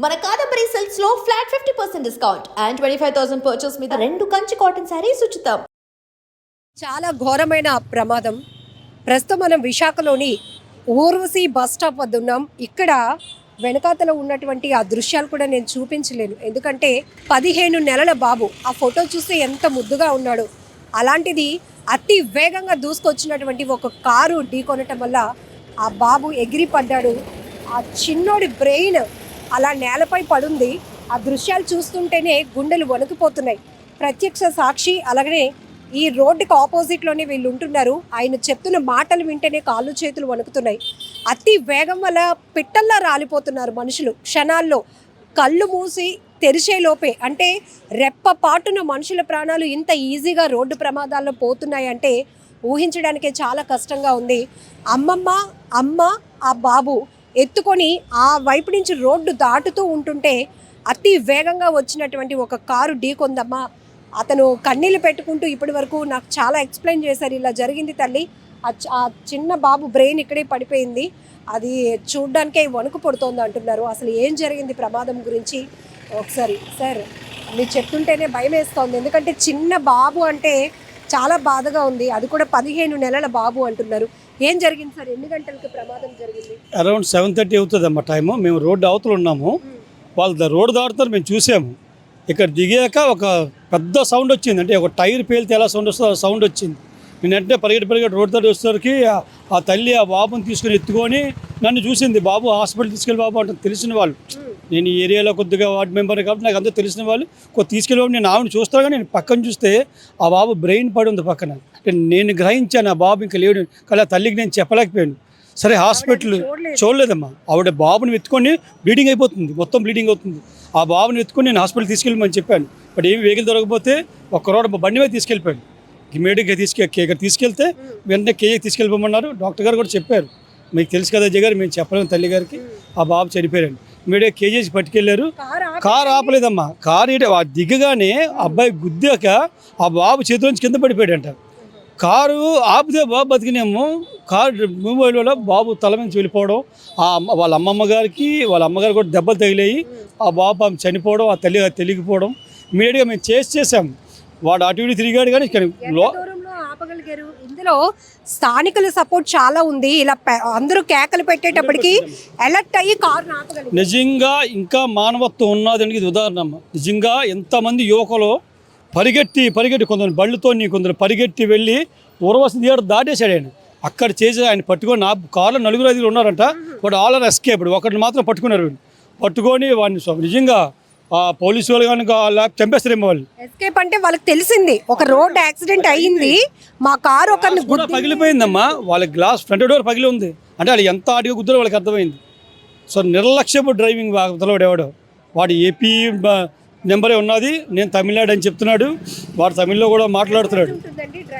మన కాదంబరి సిల్క్స్ లో flat 50% discount and 25,000 purchase మీద 2 కంచి కాటన్ సారీస్ ఉచితం. చాలా ఘోరమైన ప్రమాదం. ప్రస్తుతం మనం విశాఖలోని ఊర్వశి బస్ స్టాప్ వద్ద ఉన్నాం. ఇక్కడ వెనకాతల ఉన్నటువంటి ఆ దృశ్యాలు కూడా నేను చూపించలేను, ఎందుకంటే 15 నెలల బాబు. ఆ ఫోటో చూస్తే ఎంత ముద్దుగా ఉన్నాడు. అలాంటిది అతి వేగంగా దూసుకొచ్చినటువంటి ఒక కారు ఢీకొనటం వల్ల ఆ బాబు ఎగిరి పడ్డాడు. ఆ చిన్నోడి బ్రెయిన్ అలా నేలపై పడుంది. ఆ దృశ్యాలు చూస్తుంటేనే గుండెలు వణికిపోతున్నాయి. ప్రత్యక్ష సాక్షి, అలాగనే ఈ రోడ్డుకి ఆపోజిట్లోనే వీళ్ళు ఉంటున్నారు. ఆయన చెప్తున్న మాటలు వింటేనే కాళ్ళు చేతులు వణుకుతున్నాయి. అతి వేగం వల్ల పిట్టల్లా రాలిపోతున్నారు మనుషులు. క్షణాల్లో కళ్ళు మూసి తెరిచేలోపే, అంటే రెప్పపాటున మనుషుల ప్రాణాలు ఇంత ఈజీగా రోడ్డు ప్రమాదాల్లో పోతున్నాయంటే ఊహించడానికే చాలా కష్టంగా ఉంది. అమ్మ ఆ బాబు ఎత్తుకొని ఆ వైపు నుంచి రోడ్డు దాటుతూ ఉంటుంటే అతి వేగంగా వచ్చినటువంటి ఒక కారు ఢీకొందమ్మా. అతను కన్నీళ్ళు పెట్టుకుంటూ ఇప్పటి వరకు నాకు చాలా ఎక్స్ప్లెయిన్ చేశారు. ఇలా జరిగింది తల్లి, ఆ చిన్న బాబు బ్రెయిన్ ఇక్కడే పడిపోయింది, అది చూడ్డానికే వణుకు పడుతోంది అంటున్నారు. అసలు ఏం జరిగింది ప్రమాదం గురించి ఒకసారి సార్ మీరు చెప్తుంటేనే భయం వేస్తోంది. ఎందుకంటే చిన్న బాబు అంటే చాలా బాధగా ఉంది. అది కూడా 15 నెలల బాబు అంటున్నారు. ఏం జరిగింది సార్? ఎన్ని గంటలకి ప్రమాదం జరిగింది? అరౌండ్ 7:30 అవుతుంది అమ్మ టైము. మేము రోడ్డు అవతల ఉన్నాము, వాళ్ళు రోడ్డు దాటుతారు, మేము చూసాము. ఇక్కడ దిగాక ఒక పెద్ద సౌండ్ వచ్చింది, అంటే ఒక టైర్ పేలితే ఎలా సౌండ్ వస్తుందో ఆ సౌండ్ వచ్చింది. నేను వెంటనే పరిగెట్టి రోడ్డు దాటి వచ్చేసరికి ఆ తల్లి ఆ బాబుని తీసుకుని ఎత్తుకొని నన్ను చూసింది. బాబు హాస్పిటల్ తీసుకెళ్ళి బాబు అంటే తెలిసిన వాళ్ళు, నేను ఈ ఏరియాలో కొద్దిగా వార్డు మెంబర్ కాబట్టి నాకు అంతా తెలిసిన వాళ్ళు తీసుకెళ్ళి బాబు. నేను ఆవిడ చూస్తాగా నేను పక్కన చూస్తే ఆ బాబు బ్రెయిన్ పడి ఉంది పక్కన. నేను గ్రహించాను ఆ బాబు ఇంకా లేడు, కానీ ఆ తల్లికి నేను చెప్పలేకపోయాను. సరే హాస్పిటల్ చూడలేదమ్మా. ఆవిడ బాబుని ఎత్తుకొని బ్లీడింగ్ అయిపోతుంది, మొత్తం బ్లీడింగ్ అవుతుంది. ఆ బాబుని ఎత్తుకొని నేను హాస్పిటల్ తీసుకెళ్ళమని చెప్పాను. బట్ ఏమి వెహికల్ దొరకకపోతే ఒక్క రోడ్ బండి మీద తీసుకెళ్ళిపోయాడు. ఇమీడియట్గా తీసుకెళ్తే వెంటనే కేజీకి తీసుకెళ్ళిపోమన్నారు. డాక్టర్ గారు కూడా చెప్పారు, మీకు తెలుసు కదా అజయ్ గారు, మేము చెప్పలేము తల్లి గారికి, ఆ బాబు చనిపోయాడు. ఇమీడియట్గా కేజీకి పట్టుకెళ్ళారు. కారు ఆపలేదమ్మా. కారు దిగగానే అబ్బాయి గుద్దాక ఆ బాబు చేతిలోంచి కింద పడిపోయాడంట. కారు ఆపితే బాబు బతికినేమో, కారు మూవ్ అయ్యే వల్ల బాబు తల నుంచి వెళ్ళిపోవడం, వాళ్ళ అమ్మగారు కూడా దెబ్బలు తగిలాయి. ఆ బాబు చనిపోవడం, ఆ తల్లి తెలియకపోవడం. ఇమీడియట్గా మేము చేసాము. వాడు అటు ఇటు తిరిగాడు, కానీ ఆపగలిగారు. ఇందులో స్థానికుల సపోర్ట్ చాలా ఉంది. ఇలా అందరూ కేకలు పెట్టేటప్పటికి అలర్ట్ అయ్యి కారు ఆపగలిగారు. నిజంగా ఇంకా మానవత్వం ఉన్నదానికి ఇది ఉదాహరణ అమ్మ. నిజంగా ఎంతమంది యువకులు పరిగెట్టి కొందరు బళ్ళతో కొందరు పరిగెట్టి వెళ్ళి ఊర్వశి థియేటర్ దాటేశాడు ఆయన. అక్కడ చేసి ఆయన పట్టుకొని నా కారులో 4-5 ఉన్నారంట. వాడు ఆల్ ఎస్కేప్. ఒకరిని మాత్రం పట్టుకున్నారు. పట్టుకొని వాడిని నిజంగా పోలీసు వాళ్ళు కనుక చంపేస్తారేమో. వాళ్ళు ఎస్కేప్ అంటే వాళ్ళకి తెలిసింది ఒక రోడ్ యాక్సిడెంట్ అయ్యింది, మా కారు ఒకరిని పగిలిపోయిందమ్మా. వాళ్ళ గ్లాస్ ఫ్రంట్ డోర్ పగిలి ఉంది. అంటే వాళ్ళు ఎంత ఆడిగా గుద్దులో వాళ్ళకి అర్థమైంది. సో నిర్లక్ష్యపు డ్రైవింగ్ ఎవడో వాడు ఏపీ నెంబరే ఉన్నది, నేను తమిళనాడు అని చెప్తున్నాడు. వాడు తమిళ్లో కూడా మాట్లాడుతున్నాడు.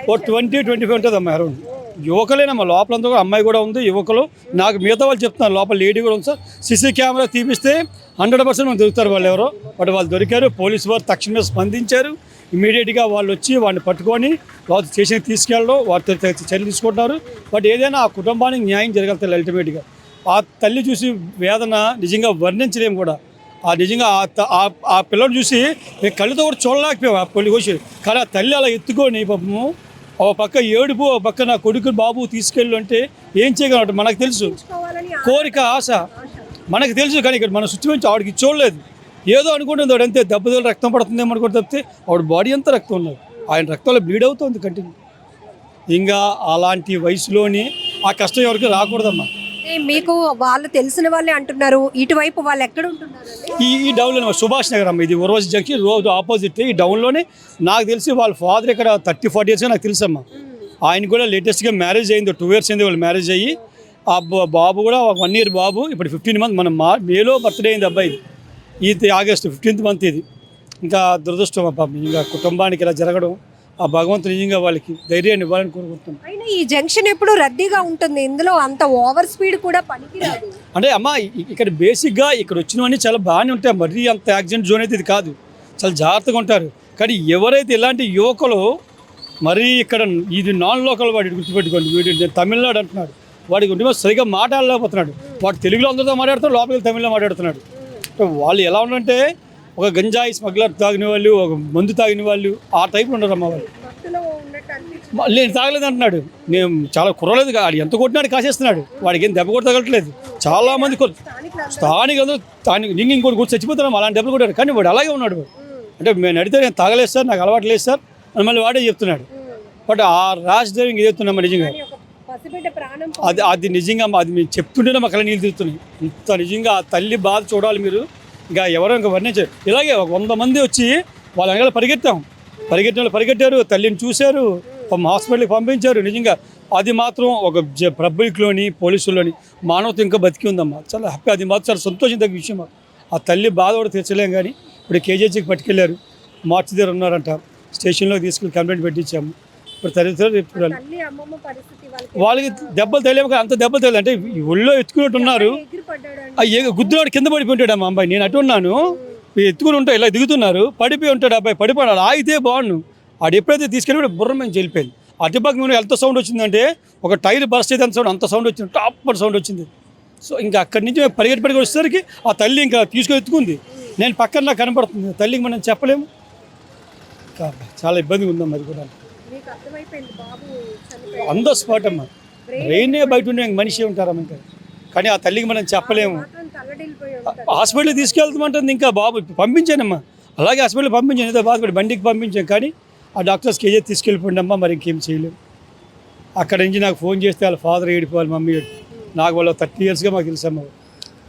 ఓ 20-25 ఉంటుంది అమ్మాయి అరౌండ్. యువకులేనమ్మా లోపలంతా కూడా, అమ్మాయి కూడా ఉంది, యువకులు. నాకు మిగతా వాళ్ళు చెప్తున్నారు లోపల లేడీ కూడా ఉంది సార్. సీసీ కెమెరా తీపిస్తే 100% మనం దొరుకుతారు వాళ్ళు ఎవరో. బట్ వాళ్ళు దొరికారు. పోలీసు వారు తక్షణమే స్పందించారు. ఇమీడియట్గా వాళ్ళు వచ్చి వాడిని పట్టుకొని వాళ్ళు స్టేషన్కి తీసుకెళ్ళడం, వారితో చర్యలు తీసుకుంటున్నారు. బట్ ఏదైనా ఆ కుటుంబానికి న్యాయం జరగలుగుతారు అల్టిమేట్గా. ఆ తల్లి చూసి వేదన నిజంగా వర్ణించలేము కూడా. నిజంగా ఆ పిల్లలు చూసి నేను కళ్ళతో కూడా చూడలేకపోయాం ఆ పొలి కోసి. కానీ ఆ తల్లి అలా ఎత్తుకొని పాపము ఒక పక్క ఏడుపు, ఒక పక్క నా కొడుకు బాబు తీసుకెళ్ళు అంటే ఏం చేయగలరు మనకు తెలుసు. కోరిక, ఆశ మనకు తెలుసు. కానీ ఇక్కడ మన సిచ్యువేషన్ ఆవిడకి చూడలేదు. ఏదో అనుకుంటుంది వాడు, అంతే దెబ్బతో రక్తం పడుతుందేమో అనుకుంటే తప్పితే ఆవిడ బాడీ అంతా రక్తం ఉన్నది. ఆయన రక్తంలో బ్లీడ్ అవుతుంది కంటిన్యూ. ఇంకా అలాంటి వయసులోని ఆ కష్టం ఎవరికి రాకూడదమ్మా. మీకు వాళ్ళు తెలిసిన వాళ్ళే అంటున్నారు. ఇటువైపు వాళ్ళు ఎక్కడ ఉంటున్నారు? ఈ డౌన్లో సుభాష్ నగర్ అమ్మ. ఇది ఊర్వశి జంక్షన్ రోడ్ ఆపోజిట్. ఈ డౌన్లోనే నాకు తెలిసి వాళ్ళ ఫాదర్ ఇక్కడ 30-40 ఇయర్స్గా నాకు తెలుసమ్మా. ఆయన కూడా లేటెస్ట్గా మ్యారేజ్ అయింది, 2 years అయింది వాళ్ళు మ్యారేజ్ అయ్యి. ఆ బాబు కూడా 1 year బాబు. ఇప్పుడు 15 months, మన మేలో బర్త్డే అయింది అబ్బాయి. ఇది ఆగస్టు 15th month. ఇది ఇంకా దురదృష్టం అబ్బా. ఇంకా కుటుంబానికి ఇలా జరగడం, ఆ భగవంతుడు నిజంగా వాళ్ళకి ధైర్యాన్ని ఇవ్వాలని కోరుకుంటున్నాను. అయినా ఈ జంక్షన్ ఎప్పుడు రద్దీగా ఉంటుంది, ఇందులో అంత ఓవర్ స్పీడ్ కూడా పనికిరాదు. అంటే అమ్మ ఇక్కడ బేసిక్గా ఇక్కడ వచ్చినవన్నీ చాలా బాగానే ఉంటాయి. మరీ అంత యాక్సిడెంట్ జోన్ అయితే ఇది కాదు, చాలా జాగ్రత్తగా ఉంటారు. కానీ ఎవరైతే ఇలాంటి యువకులు మరీ ఇక్కడ ఇది నాన్ లోకల్ వాడి గుర్తుపెట్టుకోండి. వీడు తమిళనాడు అంటున్నాడు, వాడికి ఉంటే సరిగ్గా మాట్లాడలేకపోతున్నాడు. వాడు తెలుగులో అందరితో మాట్లాడుతున్నాడు, లోపలికి తమిళ్లో మాట్లాడుతున్నాడు. వాళ్ళు ఎలా ఉన్నారంటే ఒక గంజాయి స్మగ్లర్ తాగిన వాళ్ళు, ఒక మందు తాగిన వాళ్ళు, ఆ టైప్లో ఉన్నారమ్మా వాళ్ళు. భక్తులు ఉన్నట్టు అనిపించింది. నేను తాగలేదు అంటున్నాడు. నేను చాలా కుర్రలేదు, వాడు ఎంత కొట్టినాడు కాసేస్తున్నాడు, వాడికి ఏం దెబ్బ కూడా తగలట్లేదు. చాలా మంది స్థానికులు ఇంకోటి కూడా చచ్చిపోతున్నాం అలాంటి దెబ్బలు కొట్టాడు, కానీ వాడు అలాగే ఉన్నాడు. అంటే నేను అడిగితే నేను తాగలేదు సార్, నాకు అలవాటు లేదు సార్ అని మళ్ళీ వాడే చెప్తున్నాడు. బట్ ఆ ర్యాష్ డ్రైవింగ్ ఏదైతున్నామా నిజంగా పసిబిడ్డ ప్రాణం అది నిజంగా అది మేము చెప్తుంటేనే మాకు అలా నీళ్ళు తిరుగుతున్నాయి. ఇంత నిజంగా ఆ తల్లి బాధ చూడాలి మీరు. ఇంకా ఎవరో ఇంకా వర్ణించారు. ఇలాగే ఒక 100 మంది వచ్చి వాళ్ళ వెనకాల పరిగెట్టారు, తల్లిని చూశారు, హాస్పిటల్కి పంపించారు. నిజంగా అది మాత్రం ఒక పబ్లిక్లోని పోలీసుల్లోని మానవత ఇంకా బతికి ఉందమ్మా. చాలా హ్యాపీ, అది మాత్రం చాలా సంతోషం తగ్గ విషయం. ఆ తల్లి బాధ కూడా తీర్చలేం. కానీ ఇప్పుడు కేజీహెచ్కి పట్టుకెళ్ళారు, మార్చి దగ్గర ఉన్నారంట, స్టేషన్లోకి తీసుకెళ్ళి కంప్లైంట్ పెట్టించాము. ఇప్పుడు తల్లి తల్లి అమ్మమ్మ పరిస్థితి వాళ్ళకి దెబ్బలు తెలియక అంత దెబ్బలు తెలియదు. అంటే ఒళ్ళో ఎత్తుకున్నట్టు ఉన్నారు. గుద్దులాడు కింద పడిపోయింటాడు అమ్మ అబ్బాయి. నేను అటు ఉన్నాను, ఎత్తుకుని ఉంటా ఇలా దిగుతున్నారు, పడిపోయి ఉంటాడు అబ్బాయి. పడిపోయాడు, ఆగితే బాగుండు. ఆడు ఎప్పుడైతే తీసుకెళ్ళి బుర్ర మేము వెళ్ళిపోయింది. అటుపక్క మేము ఎంత సౌండ్ వచ్చిందంటే ఒక టైర్ బర్స్ట్ అయితే అంత సౌండ్ వచ్చింది, టాప్ సౌండ్ వచ్చింది. సో ఇంకా అక్కడి నుంచి మేము పరిగెట్టి వచ్చేసరికి ఆ తల్లి ఇంకా తీసుకొని ఎత్తుకుంది. నేను పక్కన నాకు కనపడుతుంది, తల్లికి మనం చెప్పలేము. చాలా ఇబ్బందిగా ఉందమ్మా అది కూడా. అందో స్పాట్ అమ్మా, బ్రెయినే బయట ఉండే మనిషి ఉంటారమ్మ ఇంకా. కానీ ఆ తల్లికి మనం చెప్పలేము. హాస్పిటల్కి తీసుకెళ్తామంటుంది, ఇంకా బాబు పంపించానమ్మా. అలాగే హాస్పిటల్కి పంపించాను, ఏదో బాధపడి బండికి పంపించాను. కానీ ఆ డాక్టర్స్ కేజీ తీసుకెళ్ళిపోండి అమ్మా, మరి ఇంకేం చేయలేము. అక్కడ నుంచి నాకు ఫోన్ చేస్తే వాళ్ళ ఫాదర్ ఏడిపోవాలి, మమ్మీ ఏడు. నాకు వాళ్ళ 30 ఇయర్స్గా మాకు తెలుసమ్మా.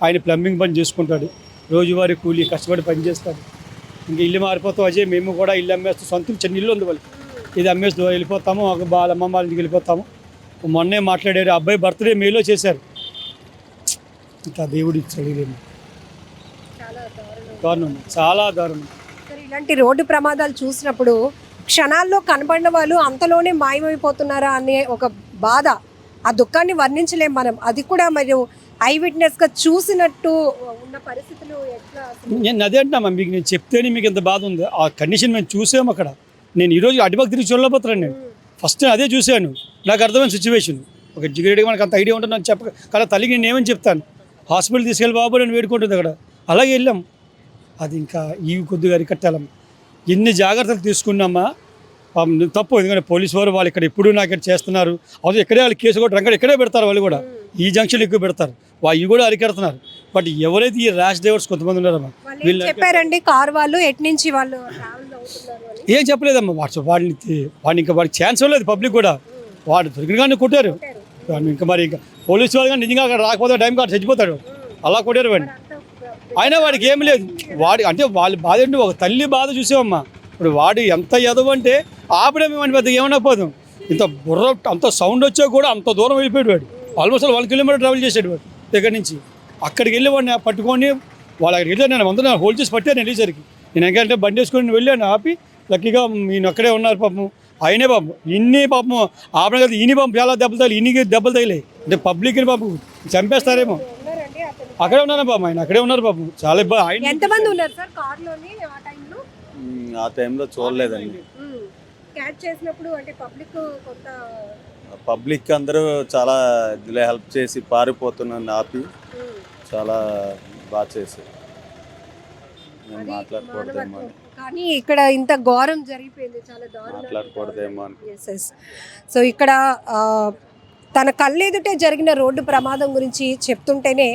ఆయన ప్లంబింగ్ పని చేసుకుంటాడు, రోజువారీ కూలీ కష్టపడి పని చేస్తాడు. ఇంకా ఇల్లు మారిపోతాం అజయ్, మేము కూడా ఇల్లు అమ్మేస్తాం. సొంత చిన్న ఇల్లు ఉంది వాళ్ళకి, ఇది అమ్మేస్తూ వెళ్ళిపోతాము, ఒక వాళ్ళ అమ్మమ్మ వాళ్ళ ఇంటికి వెళ్ళిపోతాము. మొన్నే మాట్లాడారు, అబ్బాయి బర్త్డే మేలో చేశారు. ఇంకా దేవుడు ఇచ్చాడు, దారుణం, చాలా దారుణం. ఇలాంటి రోడ్డు ప్రమాదాలు చూసినప్పుడు క్షణాల్లో కనబడిన వాళ్ళు అంతలోనే మాయమైపోతున్నారా అనే ఒక బాధ, ఆ దుఃఖాన్ని వర్ణించలేం మనం. అది కూడా మరియు ఐ విట్నెస్గా చూసినట్టు ఉన్న పరిస్థితులు ఎట్లా? నేను అదే అంటున్నామా, మీకు నేను చెప్తేనే మీకు ఎంత బాధ ఉంది. ఆ కండిషన్ మేము చూసాము అక్కడ. నేను ఈరోజు అటుపక్క తిరిగి చూడలేకపోతున్నాను. నేను ఫస్ట్ అదే చూశాను, నాకు అర్థమైన సిచ్యువేషన్. ఒక జిగిరెడ్డిగా మనకు అంత ఐడియా ఉంటుంది నాకు చెప్పక, కానీ తల్లికి నేను ఏమని చెప్తాను, హాస్పిటల్ తీసుకెళ్ళి బాబు నేను వేడుకుంటుంది అక్కడ. అలాగే వెళ్ళాం. అది ఇంకా ఈ కొద్దిగా అరికట్టాలమ్మా. ఎన్ని జాగ్రత్తలు తీసుకున్నామా, తప్పు. ఎందుకంటే పోలీసు వారు వాళ్ళు ఇక్కడ ఎప్పుడు నాకు ఇక్కడ చేస్తున్నారు. అది ఇక్కడే వాళ్ళు కేసు కూడా రంగడు ఇక్కడే పెడతారు, వాళ్ళు కూడా ఈ జంక్షన్ ఎక్కువ పెడతారు, వాళ్ళు కూడా అరికెడుతున్నారు. బట్ ఎవరైతే ఈ ర్యాష్ డ్రైవర్స్ కొంతమంది ఉన్నారమ్మా, వీళ్ళు చెప్పారండి కార్ వాళ్ళు ఎటు నుంచి వాళ్ళు ఏం చెప్పలేదమ్మా. వాడిని ఇంకా వాడికి ఛాన్స్ లేదు. పబ్లిక్ కూడా వాడు దొరికిన కానీ కొట్టారు. ఇంకా మరి ఇంకా పోలీసు వాళ్ళు కానీ నిజంగా అక్కడ రాకపోతే టైం కాదు చచ్చిపోతాడు, అలా కొట్టారు వాడిని. అయినా వాడికి ఏం లేదు. వాడి అంటే వాళ్ళు బాధ అంటే ఒక తల్లి బాధ చూసామమ్మా. ఇప్పుడు వాడు ఎంత ఎదవ అంటే ఆపడే మేము పెద్దగా ఏమన్నా పోదాం. ఇంత బుర్ర అంత సౌండ్ వచ్చా కూడా అంత దూరం వెళ్ళిపోయాడు వాడు. ఆల్మోస్ట్ 1 కిలోమీటర్ ట్రావెల్ చేసాడు వాడు దగ్గర నుంచి. అక్కడికి వెళ్ళి వాడిని పట్టుకొని వాళ్ళ అక్కడికి వెళ్ళాను. నేను అందరూ హోల్డ్ చేసి పట్టాను వెళ్ళేసరికి. నేను ఎందుకంటే బండి వేసుకొని వెళ్ళాను, ఆపి లక్కీగా నేను అక్కడే ఉన్నారు పాపం. ఆయనే పాపం ఇన్ని పాపం ఆపడం కదా, ఈయన పాపం చాలా దెబ్బలు తగిలి, ఈయనకి దెబ్బలు తగిలాయి. అంటే పబ్లిక్ని పాపం చంపేస్తారేమో. అక్కడే ఉన్నాను పాపం, ఆయన అక్కడే ఉన్నారు పాపం. చాలా ఇబ్బంది. ఎంతమంది ఉన్నారు సార్ కార్లోని ఆ టైంలో? ఆ టైంలో చూడలేదండి. క్యాచ్ చేసినప్పుడు అంటే పబ్లిక్ అందరూ చాలా హెల్ప్ చేసి పారిపోతున్నాను ఆపి చాలా బాగా చేశారు. నేను మాట్లాడకూడదేమో అని. కానీ ఇక్కడ ఇంత ఘోరం జరిగిపోయింది, చాలా దారుణం. మాట్లాడకూడదేమో అని. సో ఇక్కడ తన కళ్ళెదుటే జరిగిన రోడ్డు ప్రమాదం గురించి చెప్తుంటేనే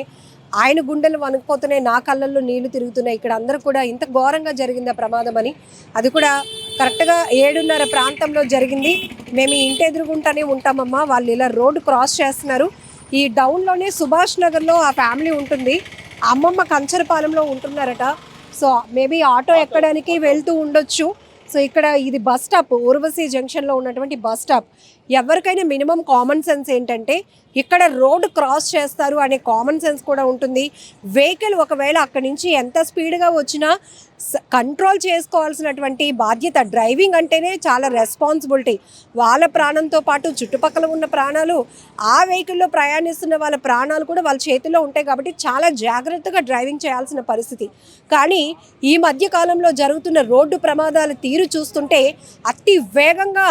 ఆయన గుండెలు వణుకుపోతున్నాయి, నా కళ్ళల్లో నీళ్లు తిరుగుతున్నాయి. ఇక్కడ అందరూ కూడా ఇంత ఘోరంగా జరిగిందా ప్రమాదం అని. అది కూడా కరెక్ట్గా 7:30 ప్రాంతంలో జరిగింది. మేము ఈ ఇంటి ఎదురుగుంటానే ఉంటామమ్మా, వాళ్ళు ఇలా రోడ్డు క్రాస్ చేస్తున్నారు. ఈ డౌన్లోనే సుభాష్ నగర్లో ఆ ఫ్యామిలీ ఉంటుంది, అమ్మమ్మ కంచరపాలెంలో ఉంటున్నారట. సో మేబీ ఆటో ఎక్కడానికి వెళ్తూ ఉండొచ్చు. సో ఇక్కడ ఇది బస్ స్టాప్, ఊర్వశి జంక్షన్లో ఉన్నటువంటి బస్ స్టాప్. ఎవరికైనా మినిమం కామన్ సెన్స్ ఏంటంటే ఇక్కడ రోడ్ క్రాస్ చేస్తారు అనే కామన్ సెన్స్ కూడా ఉంటుంది. వెహికల్ ఒకవేళ అక్కడి నుంచి ఎంత స్పీడ్గా వచ్చినా కంట్రోల్ చేసుకోవాల్సినటువంటి బాధ్యత, డ్రైవింగ్ అంటేనే చాలా రెస్పాన్సిబిలిటీ. వాళ్ళ ప్రాణంతో పాటు చుట్టుపక్కల ఉన్న ప్రాణాలు, ఆ వెహికల్లో ప్రయాణిస్తున్న వాళ్ళ ప్రాణాలు కూడా వాళ్ళ చేతిలో ఉంటాయి. కాబట్టి చాలా జాగ్రత్తగా డ్రైవింగ్ చేయాల్సిన పరిస్థితి. కానీ ఈ మధ్య కాలంలో జరుగుతున్న రోడ్డు ప్రమాదాల తీరు చూస్తుంటే అతి వేగంగా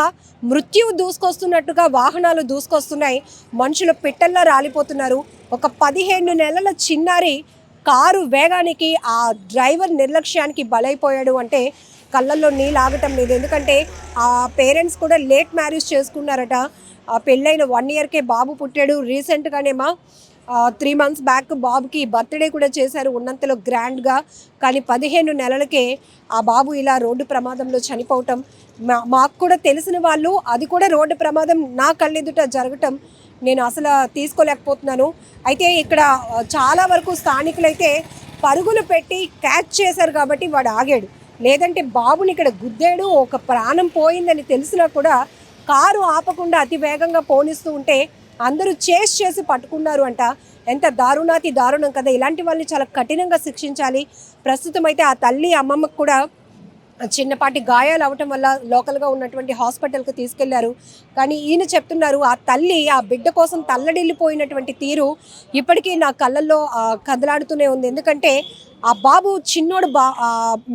మృత్యువు దూసుకొస్తున్నట్టుగా వాహనాలు దూసుకొస్తున్నాయి. మనుషులు పిట్టల్లో రాలిపోతున్నారు. ఒక 15 నెలల చిన్నారి కారు వేగానికి ఆ డ్రైవర్ నిర్లక్ష్యానికి బలైపోయాడు అంటే కళ్ళల్లో నీళ్ళు ఆగటం లేదు. ఎందుకంటే ఆ పేరెంట్స్ కూడా లేట్ మ్యారేజ్ చేసుకున్నారట. ఆ పెళ్ళైన 1 ఇయర్కే బాబు పుట్టాడు. రీసెంట్గానేమా 3 months బ్యాక్ బాబుకి బర్త్డే కూడా చేశారు ఉన్నంతలో గ్రాండ్గా. కానీ 15 నెలలకే ఆ బాబు ఇలా రోడ్డు ప్రమాదంలో చనిపోవటం, మాకు కూడా తెలిసిన వాళ్ళు అది కూడా రోడ్డు ప్రమాదం నా కళ్ళెదుట జరగటం నేను అసలు తీసుకోలేకపోతున్నాను. అయితే ఇక్కడ చాలా వరకు స్థానికులైతే పరుగులు పెట్టి క్యాచ్ చేశారు కాబట్టి వాడు ఆగాడు. లేదంటే బాబుని ఇక్కడ గుద్దాడు, ఒక ప్రాణం పోయిందని తెలిసినా కూడా కారు ఆపకుండా అతి వేగంగా పోనిస్తూ ఉంటే అందరూ చేస్ చేసి పట్టుకున్నారు అంట. ఎంత దారుణాతి దారుణం కదా. ఇలాంటి వాళ్ళని చాలా కఠినంగా శిక్షించాలి. ప్రస్తుతం అయితే ఆ తల్లి అమ్మమ్మకు కూడా చిన్నపాటి గాయాలు అవటం వల్ల లోకల్గా ఉన్నటువంటి హాస్పిటల్కి తీసుకెళ్లారు. కానీ ఈయన చెప్తున్నారు ఆ తల్లి ఆ బిడ్డ కోసం తల్లడిల్లిపోయినటువంటి తీరు ఇప్పటికీ నా కళ్ళల్లో కదలాడుతూనే ఉంది. ఎందుకంటే ఆ బాబు చిన్నోడు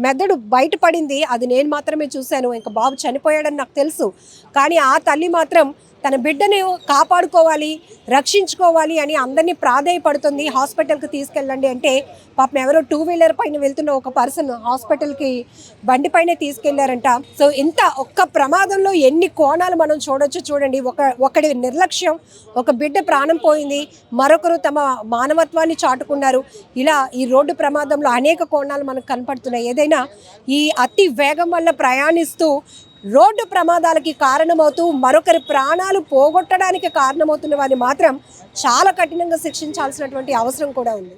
మెదడు బయటపడింది, అది నేను మాత్రమే చూశాను. ఇంకా బాబు చనిపోయాడని నాకు తెలుసు. కానీ ఆ తల్లి మాత్రం తన బిడ్డని కాపాడుకోవాలి, రక్షించుకోవాలి అని అందరినీ ప్రాధేయపడుతుంది. హాస్పిటల్కి తీసుకెళ్ళండి అంటే పాపం ఎవరో 2-wheeler పైన వెళ్తున్న ఒక పర్సన్ హాస్పిటల్కి బండి పైన తీసుకెళ్లారంట. సో ఇంత ఒక్క ప్రమాదంలో ఎన్ని కోణాలు మనం చూడొచ్చు చూడండి. ఒకడి నిర్లక్ష్యం, ఒక బిడ్డ ప్రాణం పోయింది, మరొకరు తమ మానవత్వాన్ని చాటుకున్నారు. ఇలా ఈ రోడ్డు ప్రమాదంలో అనేక కోణాలు మనకు కనపడుతున్నాయి. ఏదైనా ఈ అతి వేగం వల్ల ప్రయాణిస్తూ రోడ్డు ప్రమాదాలకి కారణమవుతూ మరొకరి ప్రాణాలు పోగొట్టడానికి కారణమవుతున్న వారిని మాత్రం చాలా కఠినంగా శిక్షించాల్సినటువంటి అవసరం కూడా ఉంది.